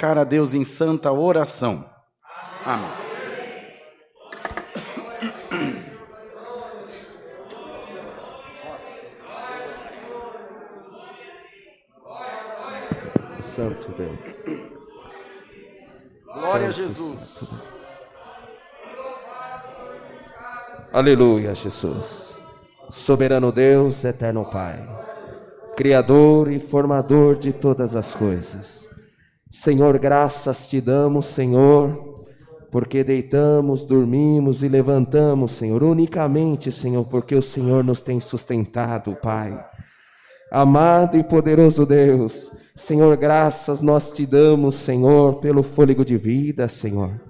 buscar a Deus em santa oração. Amém. Santo Deus. Glória a Santo, Jesus. Santo. Aleluia, Jesus. Soberano Deus, eterno Pai, Criador e formador de todas as coisas. Senhor, graças te damos, Senhor, porque deitamos, dormimos e levantamos, Senhor, unicamente, Senhor, porque o Senhor nos tem sustentado, Pai. Amado e poderoso Deus, Senhor, graças nós te damos, Senhor, pelo fôlego de vida, Senhor.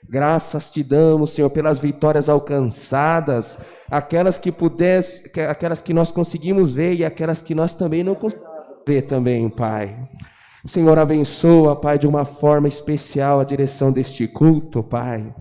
Graças te damos, Senhor, pelas vitórias alcançadas, aquelas que nós conseguimos ver e aquelas que nós também não conseguimos ver também, Pai. Senhor, abençoa, Pai, de uma forma especial a direção deste culto, Pai.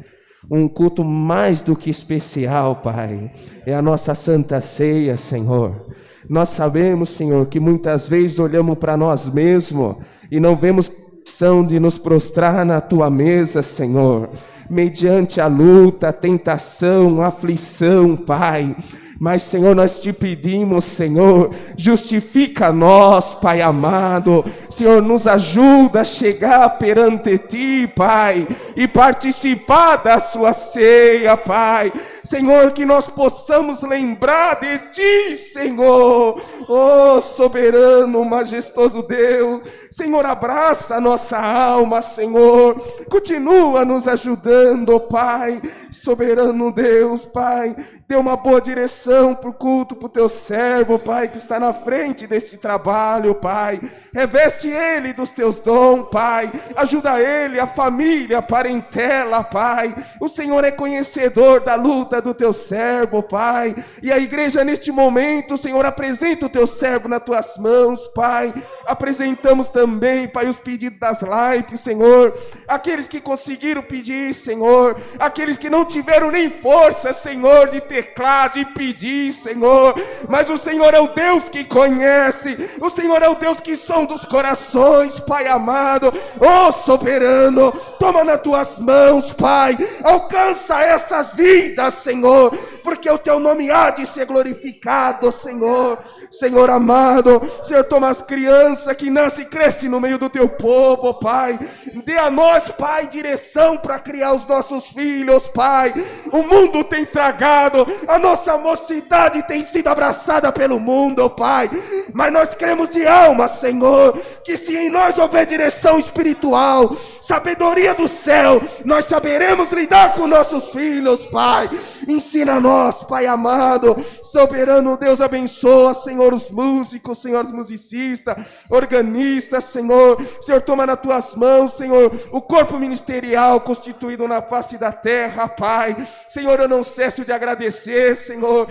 Um culto mais do que especial, Pai. É a nossa Santa Ceia, Senhor. Nós sabemos, Senhor, que muitas vezes olhamos para nós mesmos e não vemos condição de nos prostrar na Tua mesa, Senhor, mediante a luta, a tentação, a aflição, Pai. Mas, Senhor, nós te pedimos, Senhor, justifica nós, Pai amado. Senhor, nos ajuda a chegar perante Ti, Pai, e participar da Sua ceia, Pai. Senhor, que nós possamos lembrar de Ti, Senhor. Oh, soberano, majestoso Deus. Senhor, abraça a nossa alma, Senhor. Continua nos ajudando, Pai. Soberano Deus, Pai. Dê uma boa direção para o culto, para o Teu servo, Pai, que está na frente desse trabalho, Pai. Reveste ele dos Teus dons, Pai. Ajuda ele, a família, a parentela, Pai. O Senhor é conhecedor da luta do Teu servo, Pai. E a igreja neste momento, Senhor, apresenta o Teu servo nas Tuas mãos, Pai. Apresentamos também, Pai, os pedidos das lives, Senhor. Aqueles que conseguiram pedir, Senhor. Aqueles que não tiveram nem força, Senhor, de teclar, de pedir, Senhor. Mas o Senhor é o Deus que conhece. O Senhor é o Deus que sonda os corações, Pai amado. Oh, soberano, toma nas Tuas mãos, Pai. Alcança essas vidas, Senhor, porque o Teu nome há de ser glorificado, Senhor. Senhor amado, Senhor, toma as crianças que nascem e crescem no meio do Teu povo, Pai. Dê a nós, Pai, direção para criar os nossos filhos, Pai. O mundo tem tragado, a nossa mocidade tem sido abraçada pelo mundo, Pai. Mas nós cremos de alma, Senhor, que se em nós houver direção espiritual, sabedoria do céu, nós saberemos lidar com nossos filhos, Pai. Ensina-nos, Pai amado. Soberano Deus, abençoa, Senhor, os músicos, Senhor, os musicistas, organistas, Senhor. Senhor, toma nas Tuas mãos, Senhor, o corpo ministerial constituído na face da terra, Pai. Senhor, eu não cesso de agradecer, Senhor.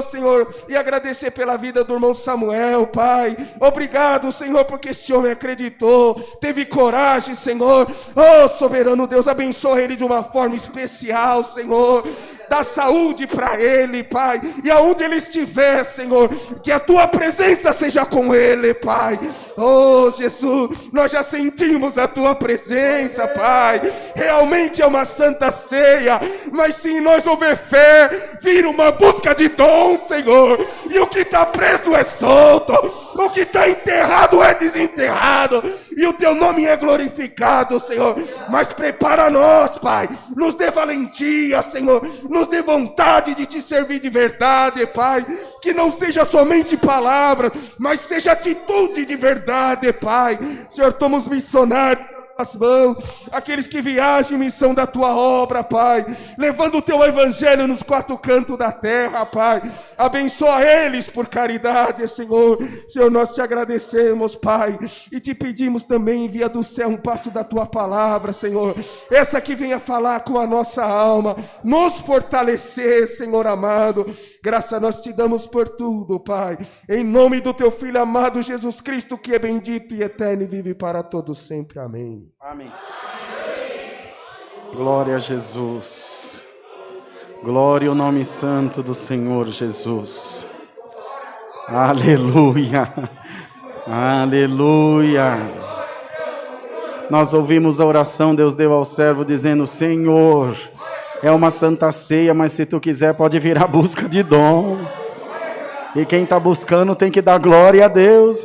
Senhor, e agradecer pela vida do irmão Samuel, Pai. Obrigado, Senhor, porque esse homem acreditou, teve coragem, Senhor. Oh, soberano Deus, abençoa ele de uma forma especial, Senhor. Dá saúde para ele, Pai. E aonde ele estiver, Senhor, que a Tua presença seja com ele, Pai. Oh, Jesus, nós já sentimos a Tua presença, Pai. Realmente é uma santa ceia. Mas se em nós houver fé, vira uma busca de dom, Senhor. E o que está preso é solto. O que está enterrado é desenterrado. E o Teu nome é glorificado, Senhor. Mas prepara nós, Pai. Nos dê valentia, Senhor. Nos dê vontade de Te servir de verdade, Pai. Que não seja somente palavra, mas seja atitude de verdade, Pai. Senhor, toma os missionários as mãos, aqueles que viajam em missão da Tua obra, Pai, levando o Teu evangelho nos quatro cantos da terra, Pai. Abençoa eles por caridade, Senhor. Senhor, nós Te agradecemos, Pai, e Te pedimos também, envia do céu um passo da Tua palavra, Senhor, essa que venha falar com a nossa alma, nos fortalecer, Senhor amado. Graça nós Te damos por tudo, Pai, em nome do Teu Filho amado Jesus Cristo, que é bendito e eterno e vive para todos sempre. Amém. Amém. Glória a Jesus. Glória ao nome santo do Senhor Jesus. Aleluia. Aleluia. Nós ouvimos a oração, Deus deu ao servo dizendo, Senhor, é uma santa ceia, mas se tu quiser pode vir à busca de dom. E quem está buscando tem que dar glória a Deus.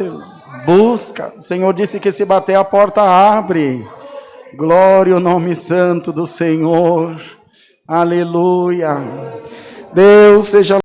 Busca. O Senhor disse que se bater a porta abre. Glória ao nome santo do Senhor. Aleluia. Deus seja